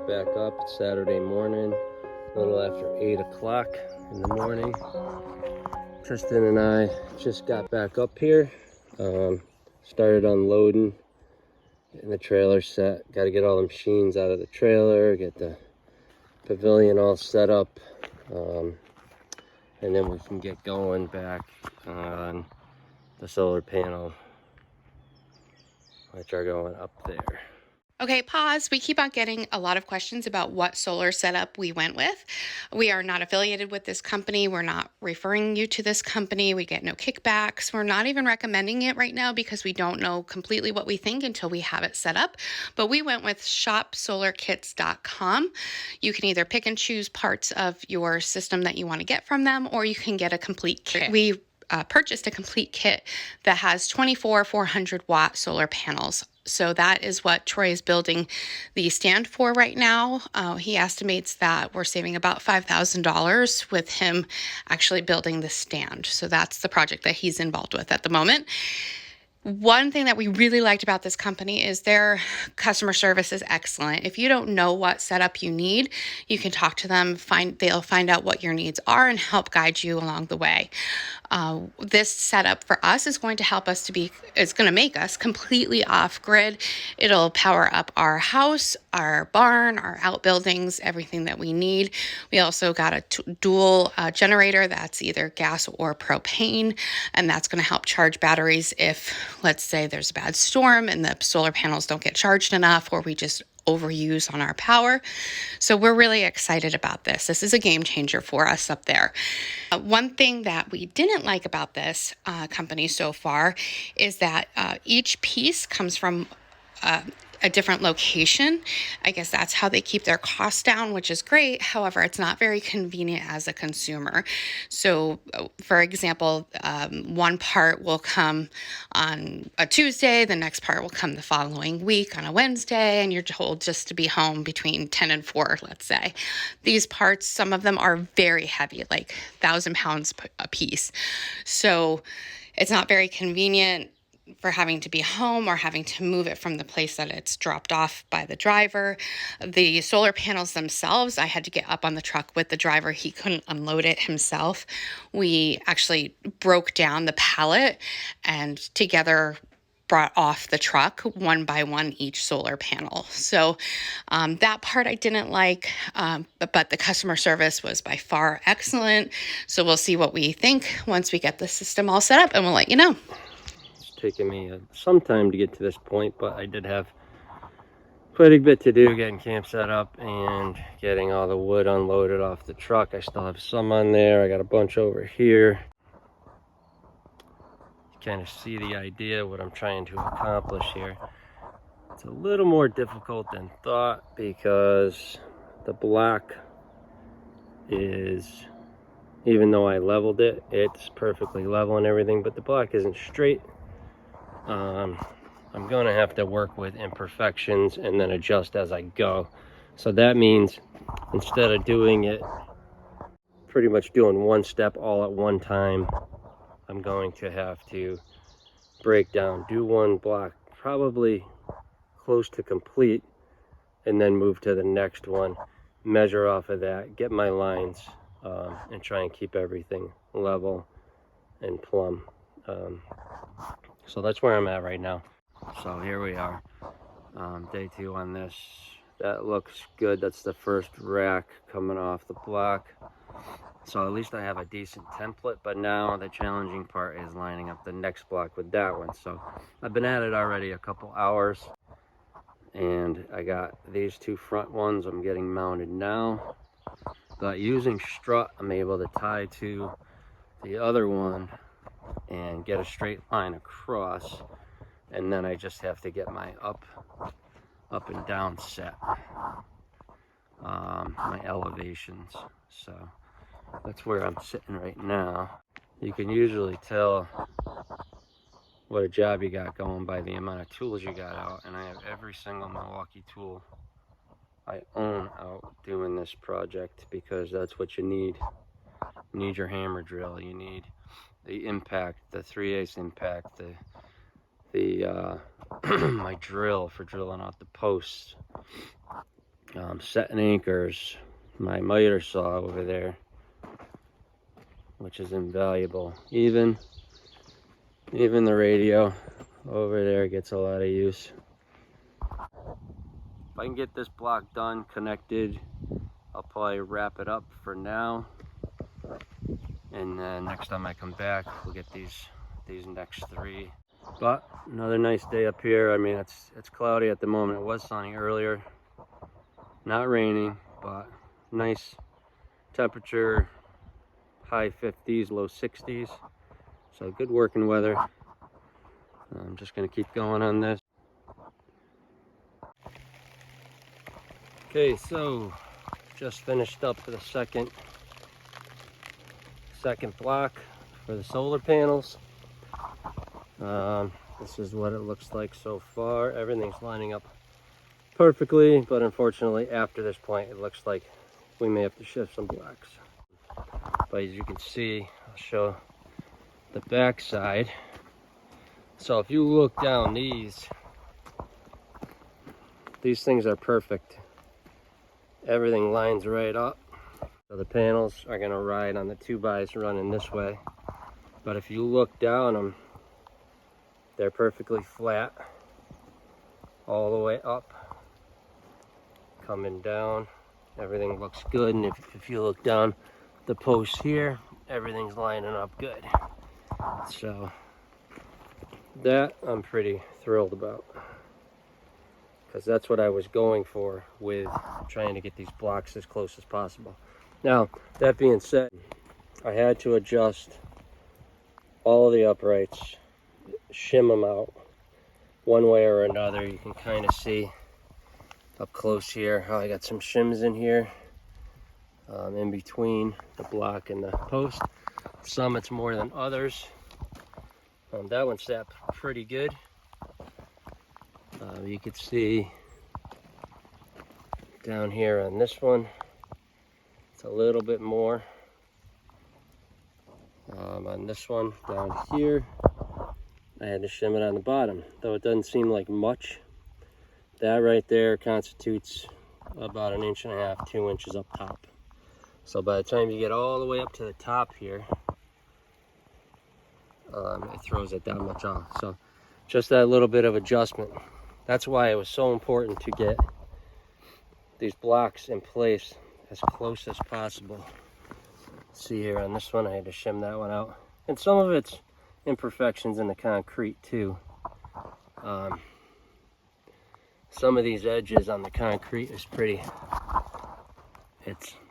got back up. It's Saturday morning, a little after 8 o'clock in the morning. Tristan and I just got back up here, started unloading, getting the trailer set. Got to get all the machines out of the trailer, get the pavilion all set up, and then we can get going back on the solar panel, which are going up there. Okay, pause. We keep on getting a lot of questions about what solar setup we went with. We are not affiliated with this company. We're not referring you to this company. We get no kickbacks. We're not even recommending it right now because we don't know completely what we think until we have it set up. But we went with shopsolarkits.com. You can either pick and choose parts of your system that you want to get from them, or you can get a complete kit. We purchased a complete kit that has 24 400-watt solar panels. So that is what Troy is building the stand for right now. He estimates that we're saving about $5,000 with him actually building the stand. So that's the project that he's involved with at the moment. One thing that we really liked about this company is their customer service is excellent. If you don't know what setup you need, you can talk to them, they'll find out what your needs are and help guide you along the way. This setup for us is going to help us it's going to make us completely off grid. It'll power up our house, our barn, our outbuildings, everything that we need. We also got a dual generator that's either gas or propane, and that's going to help charge batteries if, let's say, there's a bad storm and the solar panels don't get charged enough, or we just overuse on our power. So we're really excited about this. This is a game changer for us up there. One thing that we didn't like about this company so far is that each piece comes from a different location. I guess that's how they keep their costs down, which is great. However, it's not very convenient as a consumer. So, for example, one part will come on a Tuesday, the next part will come the following week on a Wednesday, and you're told just to be home between 10 and 4, let's say. These parts, some of them are very heavy, like 1,000 pounds a piece. So it's not very convenient for having to be home or having to move it from the place that it's dropped off by the driver. The solar panels themselves, I had to get up on the truck with the driver. He couldn't unload it himself. We actually broke down the pallet and together brought off the truck one by one each solar panel. So that part I didn't like, but the customer service was by far excellent. So we'll see what we think once we get the system all set up, and we'll let you know. Taken me some time to get to this point, but I did have quite a bit to do getting camp set up and getting all the wood unloaded off the truck. I still have some on there. I got a bunch over here. You kind of see the idea what I'm trying to accomplish here. It's a little more difficult than thought because the block is, even though I leveled it, it's perfectly level and everything, but the block isn't straight. I'm going to have to work with imperfections and then adjust as I go. So that means instead of doing it, pretty much doing one step all at one time, I'm going to have to break down, do one block probably close to complete, and then move to the next one, measure off of that, get my lines, and try and keep everything level and plumb. So that's where I'm at right now. So here we are, day 2 on this. That looks good. That's the first rack coming off the block. So at least I have a decent template, but now the challenging part is lining up the next block with that one. So I've been at it already a couple hours, and I got these 2 front ones I'm getting mounted now. But using strut, I'm able to tie to the other one and get a straight line across, and then I just have to get my up and down set, my elevations. So that's where I'm sitting right now. You can usually tell what a job you got going by the amount of tools you got out, and I have every single Milwaukee tool I own out doing this project because that's what you need. You need your hammer drill, you need the impact, the 3/8 impact, the my drill for drilling out the posts, setting anchors, my miter saw over there, which is invaluable. Even the radio over there gets a lot of use. If I can get this block done, connected, I'll probably wrap it up for now. And then next time I come back, we'll get these next 3. But another nice day up here. I mean, it's cloudy at the moment. It was sunny earlier. Not raining, but nice temperature, high 50s, low 60s. So good working weather. I'm just gonna keep going on this. Okay, so just finished up the second block for the solar panels. This is what it looks like so far. Everything's lining up perfectly, but unfortunately after this point it looks like we may have to shift some blocks. But as you can see, I'll show the back side. So if you look down, these things are perfect. Everything lines right up. So the panels are gonna ride on the 2x running this way. But if you look down them, they're perfectly flat all the way up. Coming down, everything looks good. And if you look down the post here, everything's lining up good. So that I'm pretty thrilled about, because that's what I was going for with trying to get these blocks as close as possible. Now, that being said, I had to adjust all of the uprights, shim them out one way or another. You can kind of see up close here how I got some shims in here, in between the block and the post. Some it's more than others. That one sat pretty good. You could see down here on this one, it's a little bit more. On this one down here, I had to shim it on the bottom, though it doesn't seem like much. That right there constitutes about 1.5 inches, 2 inches up top. So by the time you get all the way up to the top here, it throws it that much off. So just that little bit of adjustment. That's why it was so important to get these blocks in place as close as possible. See here on this one, I had to shim that one out. And some of it's imperfections in the concrete too. Some of these edges on the concrete is pretty,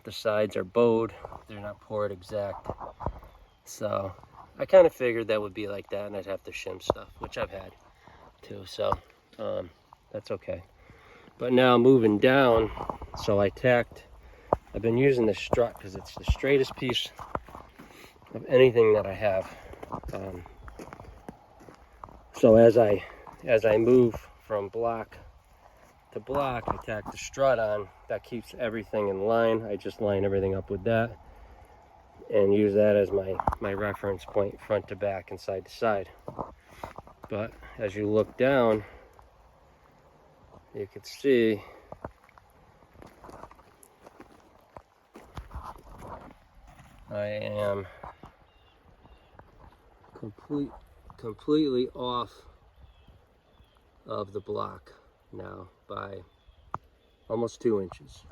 the sides are bowed, they're not poured exact. So I kind of figured that would be like that, and I'd have to shim stuff, which I've had too, so that's okay. But now moving down, so I've been using this strut because it's the straightest piece of anything that I have. So as I move from block to block, I tack the strut on. That keeps everything in line. I just line everything up with that and use that as my reference point, front to back and side to side. But as you look down, you can see I am completely off of the block now by almost 2 inches.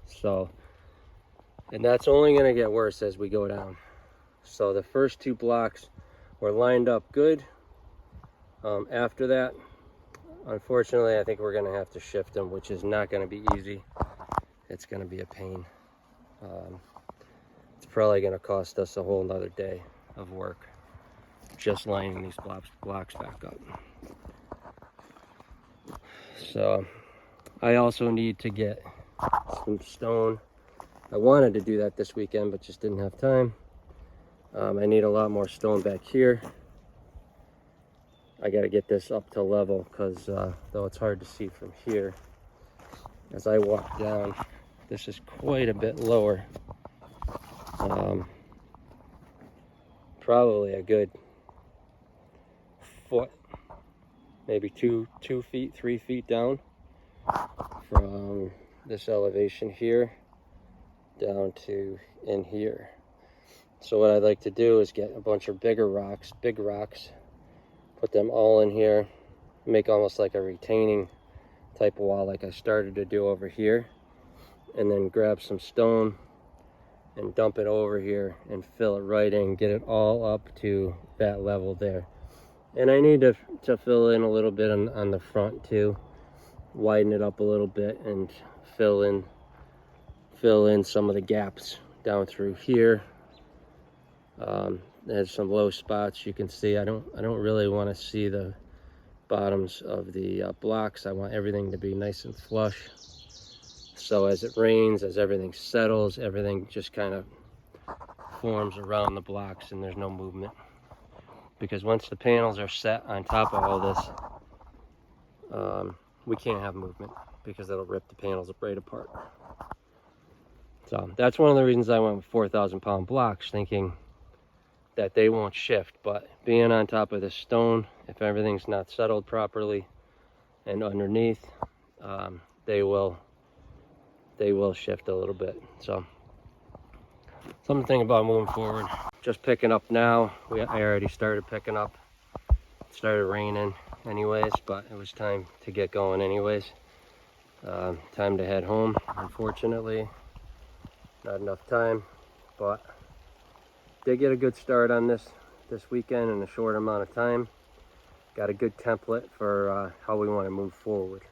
So, and that's only going to get worse as we go down. So the first 2 blocks were lined up good. After that, unfortunately, I think we're going to have to shift them, which is not going to be easy. It's going to be a pain. It's probably going to cost us a whole nother day of work just lining these blocks back up. So I also need to get some stone. I wanted to do that this weekend, but just didn't have time. I need a lot more stone back here. I got to get this up to level because though it's hard to see from here, as I walk down, this is quite a bit lower. Probably a good foot, maybe 2 feet, 3 feet down from this elevation here down to in here. So what I'd like to do is get a bunch of big rocks, put them all in here, make almost like a retaining type wall like I started to do over here, and then grab some stone and dump it over here and fill it right in, get it all up to that level there. And I need to fill in a little bit on the front too, widen it up a little bit and fill in some of the gaps down through here. There's some low spots you can see. I don't really want to see the bottoms of the blocks. I want everything to be nice and flush. So as it rains, as everything settles, everything just kind of forms around the blocks and there's no movement. Because once the panels are set on top of all this, we can't have movement because it'll rip the panels right apart. So that's one of the reasons I went with 4,000 pound blocks, thinking that they won't shift. But being on top of this stone, if everything's not settled properly and underneath, they will shift a little bit. So something to think about moving forward. Just picking up now. I already started picking up. It started raining anyways, but it was time to get going anyways. Time to head home. Unfortunately, not enough time, but did get a good start on this weekend in a short amount of time. Got a good template for how we want to move forward.